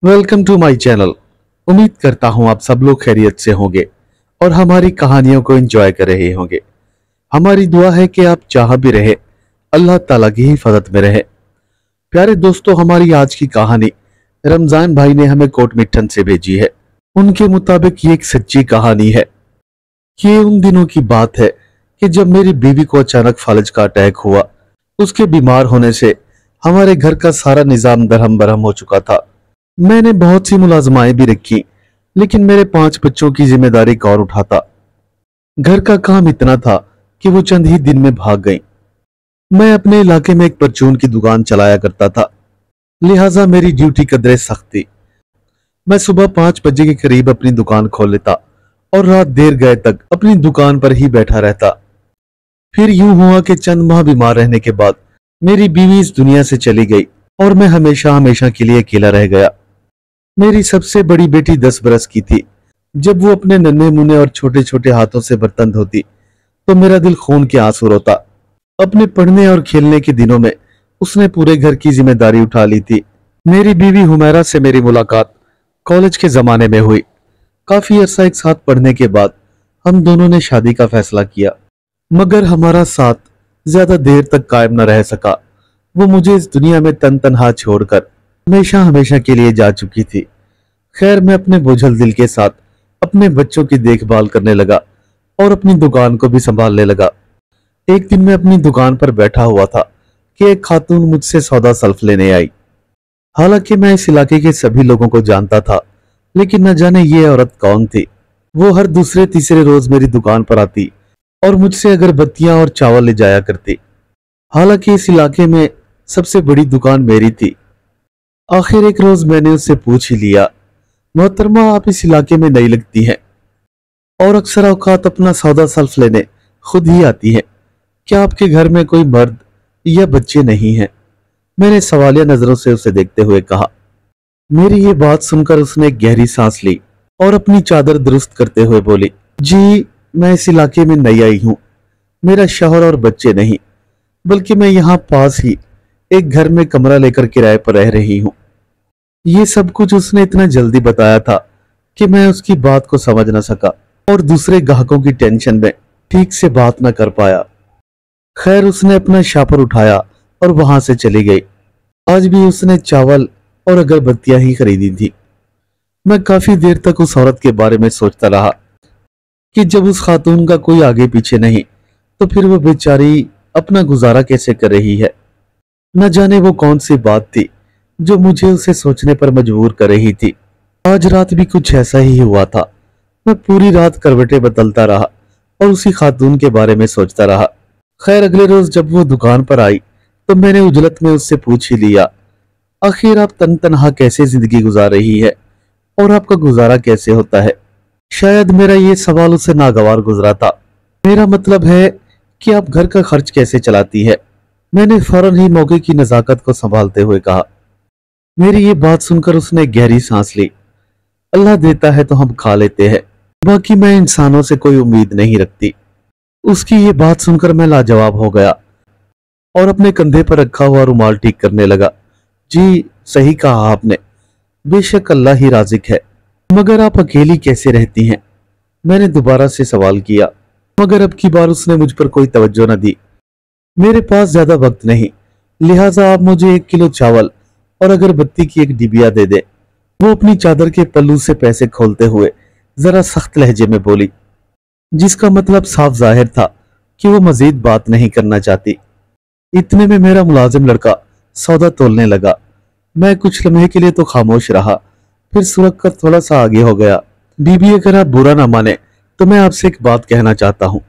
Welcome to my channel. उम्मीद करता हूं आप सब लोग खैरियत से होंगे और हमारी कहानियों को एंजॉय कर रहे होंगे। हमारी दुआ है कि आप जहां भी रहे अल्लाह ताला की हिफाजत में रहे। प्यारे दोस्तों, हमारी आज की कहानी रमजान भाई ने हमें कोट मिठन से भेजी है। उनके मुताबिक ये एक सच्ची कहानी है। ये उन दिनों की बात है कि जब मेरी बीवी को अचानक फालज का अटैक हुआ। उसके बीमार होने से हमारे घर का सारा निजाम दरहम बरहम हो चुका था। मैंने बहुत सी मुलाजमाएं भी रखी, लेकिन मेरे 5 बच्चों की जिम्मेदारी कौन उठाता। घर का काम इतना था कि वो चंद ही दिन में भाग गईं। मैं अपने इलाके में एक परचून की दुकान चलाया करता था, लिहाजा मेरी ड्यूटी कदरे सख्त थी। मैं सुबह 5 बजे के करीब अपनी दुकान खोल लेता और रात देर गए तक अपनी दुकान पर ही बैठा रहता। फिर यूं हुआ कि चंद माह बीमार रहने के बाद मेरी बीवी इस दुनिया से चली गई और मैं हमेशा हमेशा के लिए अकेला रह गया। मेरी सबसे बड़ी बेटी 10 बरस की थी। जब वो अपने नन्हे मुन्ने और छोटे छोटे हाथों से बर्तन धोती तो मेरा दिल खून के आंसू रोता। अपने पढ़ने और खेलने के दिनों में उसने पूरे घर की जिम्मेदारी उठा ली थी। मेरी बीवी हुमैरा से मेरी मुलाकात कॉलेज के जमाने में हुई। काफी अरसा एक साथ पढ़ने के बाद हम दोनों ने शादी का फैसला किया, मगर हमारा साथ ज्यादा देर तक कायम न रह सका। वो मुझे इस दुनिया में तन तनहा छोड़कर हमेशा हमेशा के लिए जा चुकी थी। खैर, मैं अपने बोझल दिल के साथ अपने बच्चों की देखभाल करने लगा और अपनी दुकान को भी संभालने लगा। एक दिन मैं अपनी दुकान पर बैठा हुआ था कि एक खातून मुझसे सौदा सल्फ लेने आई। हालांकि मैं इस इलाके के सभी लोगों को जानता था, लेकिन न जाने ये औरत कौन थी। वो हर दूसरे तीसरे रोज मेरी दुकान पर आती और मुझसे अगरबत्तियां और चावल ले जाया करती। हालांकि इस इलाके में सबसे बड़ी दुकान मेरी थी। आखिर एक रोज मैंने उससे पूछ ही लिया, मोहतरमा, आप इस इलाके में नई लगती हैं और अक्सर औकात अपना सौदा सल्फ लेने खुद ही आती हैं। क्या आपके घर में कोई मर्द या बच्चे नहीं हैं? मैंने सवालिया नजरों से उसे देखते हुए कहा। मेरी ये बात सुनकर उसने एक गहरी सांस ली और अपनी चादर दुरुस्त करते हुए बोली, जी, मैं इस इलाके में नई आई हूं। मेरा शौहर और बच्चे नहीं, बल्कि मैं यहाँ पास ही एक घर में कमरा लेकर किराए पर रह रही हूँ। ये सब कुछ उसने इतना जल्दी बताया था कि मैं उसकी बात को समझ न सका और दूसरे ग्राहकों की टेंशन में ठीक से बात न कर पाया। खैर, उसने अपना शापर उठाया और वहां से चली गई। आज भी उसने चावल और अगरबत्तियां ही खरीदी थी। मैं काफी देर तक उस औरत के बारे में सोचता रहा कि जब उस खातून का कोई आगे पीछे नहीं तो फिर वो बेचारी अपना गुजारा कैसे कर रही है। न जाने वो कौन सी बात थी जो मुझे उसे सोचने पर मजबूर कर रही थी। आज रात भी कुछ ऐसा ही हुआ था। मैं पूरी रात करवटें बदलता रहा और उसी खातून के बारे में सोचता रहा। खैर, अगले रोज जब वो दुकान पर आई तो मैंने उजलत में उससे पूछ ही लिया, आखिर आप तन तनहा कैसे जिंदगी गुजार रही है और आपका गुजारा कैसे होता है? शायद मेरा ये सवाल उसे नागवार गुजरा था। मेरा मतलब है कि आप घर का खर्च कैसे चलाती है? मैंने फौरन ही मौके की नजाकत को संभालते हुए कहा। मेरी ये बात सुनकर उसने गहरी सांस ली। अल्लाह देता है तो हम खा लेते हैं, बाकी मैं इंसानों से कोई उम्मीद नहीं रखती। उसकी ये बात सुनकर मैं लाजवाब हो गया और अपने कंधे पर रखा हुआ रुमाल ठीक करने लगा। जी, सही कहा आपने, बेशक अल्लाह ही राज़िक है, मगर आप अकेली कैसे रहती हैं? मैंने दोबारा से सवाल किया, मगर अब की बार उसने मुझ पर कोई तवज्जो न दी। मेरे पास ज्यादा वक्त नहीं, लिहाजा आप मुझे 1 किलो चावल और अगरबत्ती की एक डिबिया दे दे। वो अपनी चादर के पल्लू से पैसे खोलते हुए जरा सख्त लहजे में बोली, जिसका मतलब साफ जाहिर था कि वो मजीद बात नहीं करना चाहती। इतने में मेरा मुलाजिम लड़का सौदा तोलने लगा। मैं कुछ लम्हे के लिए तो खामोश रहा, फिर सुरख कर थोड़ा सा आगे हो गया। बीबी, अगर आप बुरा ना माने तो मैं आपसे एक बात कहना चाहता हूँ।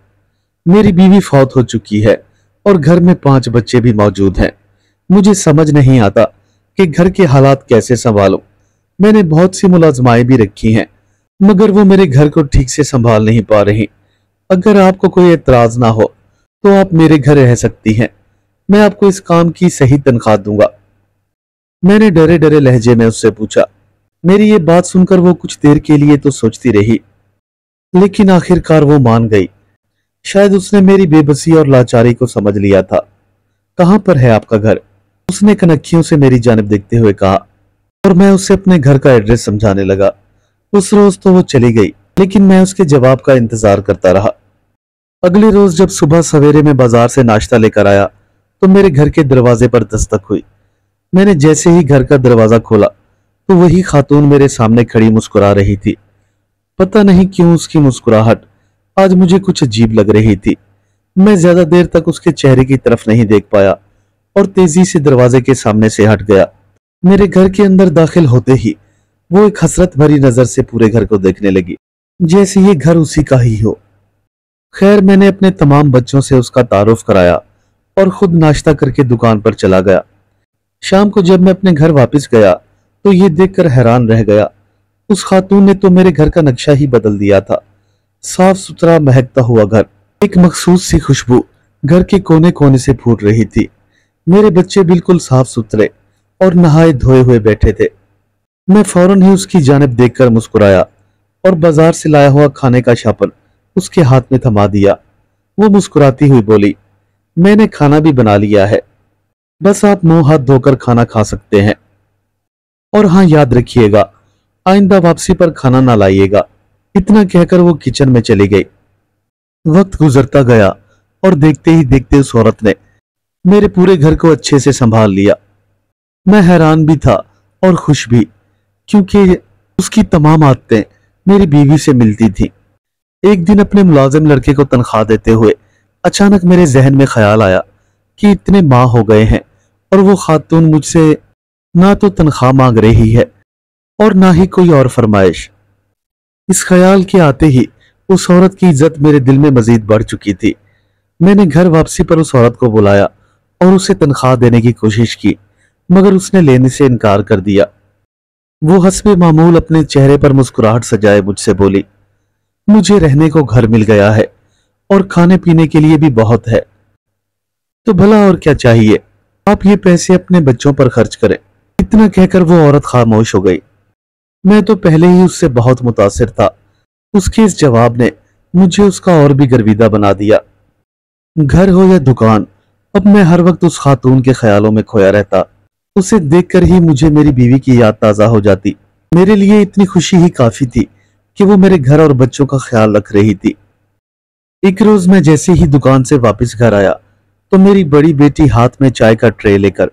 मेरी बीवी फौत हो चुकी है और घर में 5 बच्चे भी मौजूद हैं। मुझे समझ नहीं आता कि घर के हालात कैसे संभालूं। मैंने बहुत सी मुलाजमाएं भी रखी हैं, मगर वो मेरे घर को ठीक से संभाल नहीं पा रही। अगर आपको कोई एतराज ना हो तो आप मेरे घर रह सकती हैं। मैं आपको इस काम की सही तनख्वाह दूंगा। मैंने डरे डरे लहजे में उससे पूछा। मेरी ये बात सुनकर वो कुछ देर के लिए तो सोचती रही, लेकिन आखिरकार वो मान गई। शायद उसने मेरी बेबसी और लाचारी को समझ लिया था। कहां पर है आपका घर? उसने कनखियों से मेरी जानिब देखते हुए कहा। اور میں اسے اپنے گھر کا ایڈریس سمجھانے لگا۔ اس روز تو وہ چلی گئی، لیکن میں اس کے جواب کا انتظار کرتا رہا۔ اگلے روز جب صبح سویرے میں بازار سے ناشتہ لے کر آیا تو میرے گھر کے دروازے پر دستک ہوئی۔ میں نے جیسے ہی گھر کا دروازہ کھولا تو وہی خاتون میرے سامنے کھڑی مسکرا رہی تھی۔ پتہ نہیں کیوں اس کی مسکراہٹ آج مجھے کچھ عجیب لگ رہی تھی۔ میں زیادہ دیر تک اس کے چہرے کی طرف نہیں دیکھ پایا اور تیزی سے دروازے کے سامنے سے ہٹ گیا۔ میرے گھر کے اندر داخل ہوتے ہی وہ ایک حسرت بھری نظر سے پورے گھر کو دیکھنے لگی، جیسے یہ گھر اسی کا ہی ہو۔ خیر، میں نے اپنے تمام بچوں سے اس کا تعارف کرایا اور خود ناشتہ کر کے دکان پر چلا گیا۔ شام کو جب میں اپنے گھر واپس گیا تو یہ دیکھ کر حیران رہ گیا، اس خاتون نے تو میرے گھر کا نقشہ ہی بدل دیا تھا۔ صاف ستھرا مہکتا ہوا گھر، ایک مخصوص سی خوشبو گھر کے کونے کونے سے پھوٹ رہی تھی۔ میرے بچے بالکل صاف ستھرے اور نہائے دھوئے ہوئے بیٹھے تھے۔ میں فوراً ہی اس کی جانب دیکھ کر مسکرایا اور بازار سے لایا ہوا کھانے کا شاپر اس کے ہاتھ میں تھما دیا۔ وہ مسکراتی ہوئی بولی، میں نے کھانا بھی بنا لیا ہے، بس آپ منہ ہاتھ دھو کر کھانا کھا سکتے ہیں، اور ہاں یاد رکھیے گا آئندہ واپسی پر کھانا نہ لائیے گا۔ اتنا کہہ کر وہ کچن میں چلی گئی۔ وقت گزرتا گیا اور دیکھتے ہی دیکھتے اس عورت نے میرے پورے گھر کو اچھے سے سنبھال لیا۔ میں حیران بھی تھا اور خوش بھی، کیونکہ اس کی تمام عادتیں میری بیوی سے ملتی تھیں۔ ایک دن اپنے ملازم لڑکے کو تنخواہ دیتے ہوئے اچانک میرے ذہن میں خیال آیا کہ اتنے ماہ ہو گئے ہیں اور وہ خاتون مجھ سے نہ تو تنخواہ مانگ رہی ہے اور نہ ہی کوئی اور فرمائش۔ اس خیال کے آتے ہی اس عورت کی عزت میرے دل میں مزید بڑھ چکی تھی۔ میں نے گھر واپسی پر اس عورت کو بلایا اور اسے تنخواہ دینے کی کوشش کی، مگر اس نے لینے سے انکار کر دیا۔ وہ حسب معمول اپنے چہرے پر مسکراہٹ سجائے مجھ سے بولی، مجھے رہنے کو گھر مل گیا ہے اور کھانے پینے کے لیے بھی بہت ہے، تو بھلا اور کیا چاہیے، آپ یہ پیسے اپنے بچوں پر خرچ کریں۔ اتنا کہہ کر وہ عورت خاموش ہو گئی۔ میں تو پہلے ہی اس سے بہت متاثر تھا، اس کے اس جواب نے مجھے اس کا اور بھی گرویدہ بنا دیا۔ گھر ہو یا دکان، اب میں ہر وقت اس خاتون کے خیالوں میں کھویا رہتا۔ اسے دیکھ کر ہی مجھے میری بیوی کی یاد تازہ ہو جاتی۔ میرے لیے اتنی خوشی ہی کافی تھی کہ وہ میرے گھر اور بچوں کا خیال رکھ رہی تھی۔ ایک روز میں جیسے ہی دکان سے واپس گھر آیا تو میری بڑی بیٹی ہاتھ میں چائے کا ٹرے لے کر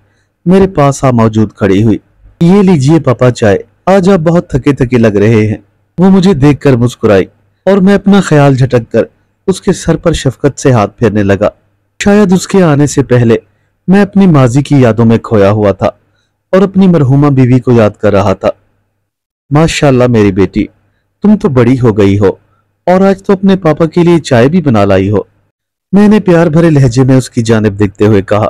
میرے پاس موجود کھڑی ہوئی۔ یہ لیجئے پاپا چائے، آج آپ بہت تھکے تھکے لگ رہے ہیں۔ وہ مجھے دیکھ کر مسکرائی اور میں اپنا خیال جھٹک کر اس کے سر پر شفقت سے ہاتھ پھیرنے لگا۔ شاید اس کے آنے سے پہلے میں اپنی ماضی کی یادوں میں کھویا ہوا تھا اور اپنی مرحومہ بیوی کو یاد کر رہا تھا۔ ماشاءاللہ میری بیٹی، تم تو بڑی ہو گئی ہو اور آج تو اپنے پاپا کے لیے چائے بھی بنا لائی ہو، میں نے پیار بھرے لہجے میں اس کی جانب دیکھتے ہوئے کہا۔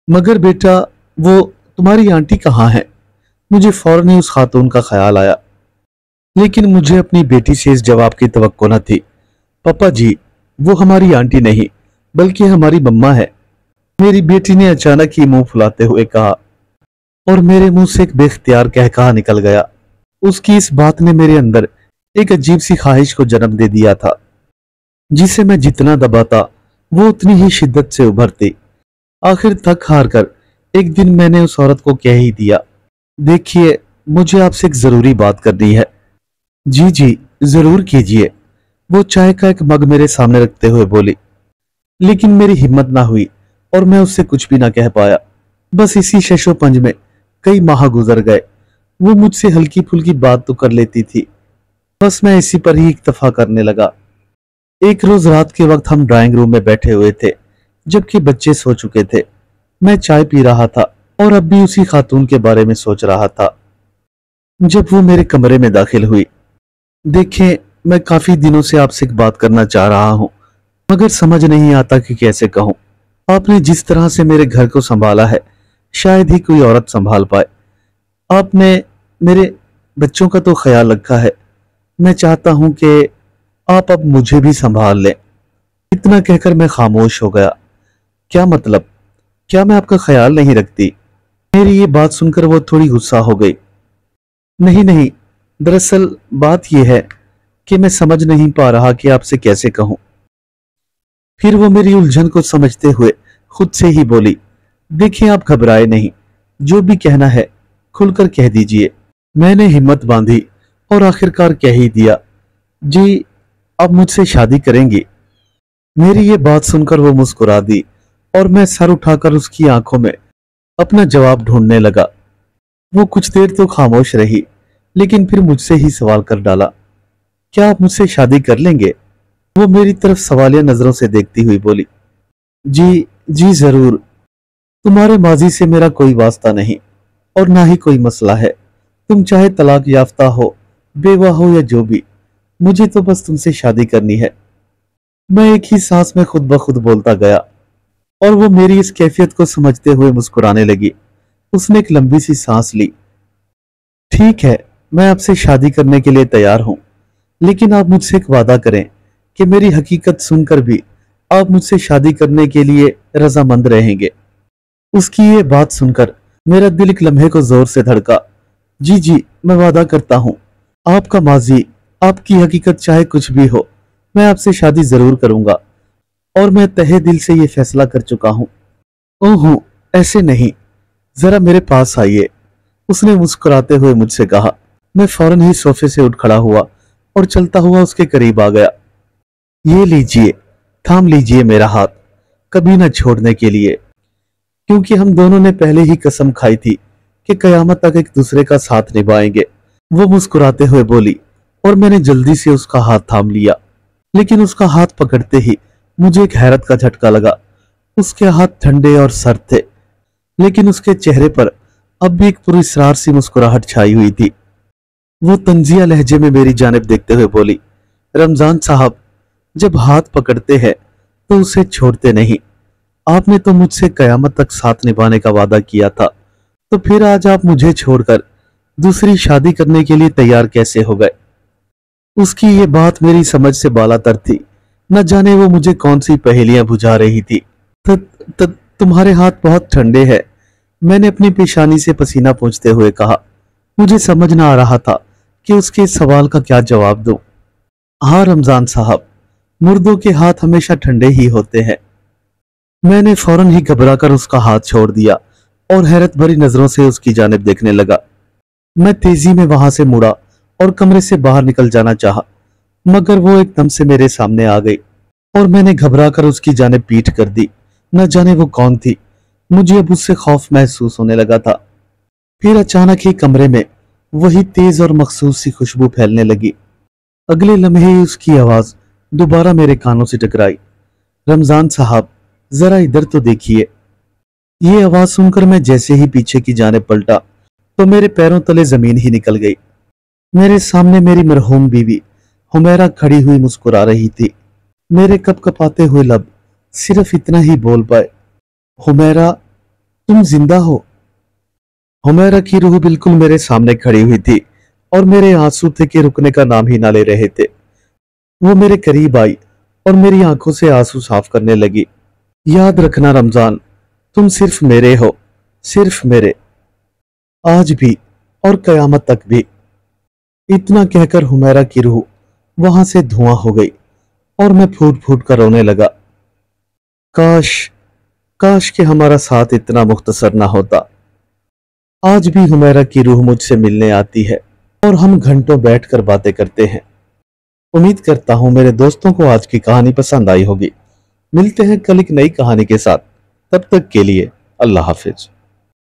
مگر بیٹا، وہ تمہاری آنٹی کہاں ہے؟ مجھے فوراً ہی اس خاتون کا خیال آیا، لیکن مجھے اپنی بیٹی سے اس جواب کی توقع نہ تھی۔ پاپا جی، وہ ہماری آنٹی نہیں بلکہ ہماری مما ہے، میری بیٹی نے اچانک ہی منہ پھلاتے ہوئے کہا، اور میرے منہ سے ایک بے اختیار کہا نکل گیا۔ اس کی اس بات نے میرے اندر ایک عجیب سی خواہش کو جنم دے دیا تھا، جسے میں جتنا دباتا وہ اتنی ہی شدت سے ابھرتی۔ آخر تھک ہار کر ایک دن میں نے اس عورت کو کہہ ہی دیا، دیکھیے مجھے آپ سے ایک ضروری بات کرنی ہے۔ جی جی ضرور کیجئے، وہ چائے کا ایک مگ میرے سامنے رکھتے ہوئے بولی، لیکن میری ہمت نہ ہوئی اور میں اس سے کچھ بھی نہ کہہ پایا۔ بس اسی شش و پنج میں کئی ماہ گزر گئے۔ وہ مجھ سے ہلکی پھلکی بات تو کر لیتی تھی، بس میں اسی پر ہی اکتفا کرنے لگا۔ ایک روز رات کے وقت ہم ڈرائنگ روم میں بیٹھے ہوئے تھے، جبکہ بچے سو چکے تھے۔ میں چائے پی رہا تھا اور اب بھی اسی خاتون کے بارے میں سوچ رہا تھا جب وہ میرے کمرے میں داخل ہوئی۔ دیکھیں، میں کافی دنوں سے آپ سے ایک بات کرنا چاہ رہا ہوں، مگر سمجھ نہیں آتا کہ کیسے کہوں۔ آپ نے جس طرح سے میرے گھر کو سنبھالا ہے شاید ہی کوئی عورت سنبھال پائے۔ آپ نے میرے بچوں کا تو خیال رکھا ہے، میں چاہتا ہوں کہ آپ اب مجھے بھی سنبھال لیں۔ اتنا کہہ کر میں خاموش ہو گیا۔ کیا مطلب؟ کیا میں آپ کا خیال نہیں رکھتی؟ میری یہ بات سن کر وہ تھوڑی غصہ ہو گئی۔ نہیں نہیں، دراصل بات یہ ہے کہ میں سمجھ نہیں پا رہا کہ آپ سے کیسے کہوں۔ پھر وہ میری الجھن کو سمجھتے ہوئے خود سے ہی بولی، دیکھیں آپ گھبرائے نہیں، جو بھی کہنا ہے खुल कर कह दीजिए। मैंने हिम्मत बांधी और आखिरकार कह ही दिया, जी आप मुझसे शादी करेंगी? मेरी ये बात सुनकर वो मुस्कुरा दी और मैं सर उठाकर उसकी आंखों में अपना जवाब ढूंढने लगा। वो कुछ देर तो खामोश रही, लेकिन फिर मुझसे ही सवाल कर डाला, क्या आप मुझसे शादी कर लेंगे? वो मेरी तरफ सवालिया नजरों से देखती हुई बोली, जी जी जरूर। तुम्हारे माजी से मेरा कोई वास्ता नहीं और ना ही कोई मसला है। तुम चाहे तलाक याफ्ता हो, बेवा हो या जो भी, मुझे तो बस तुमसे शादी करनी है। मैं एक ही सांस में खुद ब खुद बोलता गया और वो मेरी इस कैफियत को समझते हुए मुस्कुराने लगी। उसने एक लंबी सी सांस ली। ठीक है, मैं आपसे शादी करने के लिए तैयार हूं, लेकिन आप मुझसे एक वादा करें कि मेरी हकीकत सुनकर भी आप मुझसे शादी करने के लिए रजामंद रहेंगे। उसकी ये बात सुनकर मेरा दिल एक लम्हे को जोर से धड़का। जी जी, मैं वादा करता हूं, आपका माजी, आपकी हकीकत चाहे कुछ भी हो, मैं आपसे शादी जरूर करूंगा और मैं तहे दिल से ये फैसला कर चुका हूं। ओह ऐसे नहीं, जरा मेरे पास आइए, उसने मुस्कुराते हुए मुझसे कहा। मैं फौरन ही सोफे से उठ खड़ा हुआ और चलता हुआ उसके करीब आ गया। ये लीजिए, थाम लीजिए मेरा हाथ, कभी न छोड़ने के लिए, क्योंकि हम दोनों ने पहले ही कसम खाई थी कि कयामत तक एक दूसरे का साथ निभाएंगे। वो मुस्कुराते हुए बोली और मैंने जल्दी से उसका हाथ थाम लिया, लेकिन उसका हाथ पकड़ते ही मुझे एक हैरत का झटका लगा। उसके हाथ ठंडे और सर्द थे, लेकिन उसके चेहरे पर अब भी एक पुरस्कार सी मुस्कुराहट छाई हुई थी। वो तंजिया लहजे में मेरी जानिब देखते हुए बोली, रमजान साहब, जब हाथ पकड़ते हैं तो उसे छोड़ते नहीं। आपने तो मुझसे कयामत तक साथ निभाने का वादा किया था, तो फिर आज आप मुझे छोड़कर दूसरी शादी करने के लिए तैयार कैसे हो गए? उसकी ये बात मेरी समझ से बालातर थी। न जाने वो मुझे कौन सी पहेलियां बुझा रही थी। त, त, तुम्हारे हाथ बहुत ठंडे हैं, मैंने अपनी पेशानी से पसीना पोंछते हुए कहा। मुझे समझ न आ रहा था कि उसके इस सवाल का क्या जवाब दूं। हाँ रमजान साहब, मुर्दों के हाथ हमेशा ठंडे ही होते हैं। मैंने फौरन ही घबराकर उसका हाथ छोड़ दिया और हैरत भरी नजरों से उसकी जानिब देखने लगा। मैं तेजी में वहां से मुड़ा और कमरे से बाहर निकल जाना चाहा, मगर वो एकदम से मेरे सामने आ गई और मैंने घबराकर उसकी जानिब पीठ कर दी। न जाने वो कौन थी, मुझे अब उससे खौफ महसूस होने लगा था। फिर अचानक ही कमरे में वही तेज और मखसूस सी खुशबू फैलने लगी। अगले लम्हे ही उसकी आवाज दोबारा मेरे कानों से टकराई, रमजान साहब, जरा इधर तो देखिए। ये आवाज सुनकर मैं जैसे ही पीछे की जानिब पलटा तो मेरे पैरों तले जमीन ही निकल गई। मेरे सामने मेरी मरहूम बीवी हुमैरा खड़ी हुई मुस्कुरा रही थी। मेरे कपकपाते हुए लब सिर्फ इतना ही बोल पाए, हुमैरा, तुम जिंदा हो? हुमैरा की रूह बिल्कुल मेरे सामने खड़ी हुई थी और मेरे आंसू थे कि रुकने का नाम ही ना ले रहे थे। वो मेरे करीब आई और मेरी आंखों से आंसू साफ करने लगी। याद रखना रमजान, तुम सिर्फ मेरे हो, सिर्फ मेरे, आज भी और कयामत तक भी। इतना कहकर हुमैरा की रूह वहां से धुआं हो गई और मैं फूट फूट कर रोने लगा। काश काश कि हमारा साथ इतना मुख्तसर ना होता। आज भी हुमैरा की रूह मुझसे मिलने आती है और हम घंटों बैठकर बातें करते हैं। उम्मीद करता हूं मेरे दोस्तों को आज की कहानी पसंद आई होगी। मिलते हैं कल एक नई कहानी के साथ, तब तक के लिए अल्लाह हाफिज।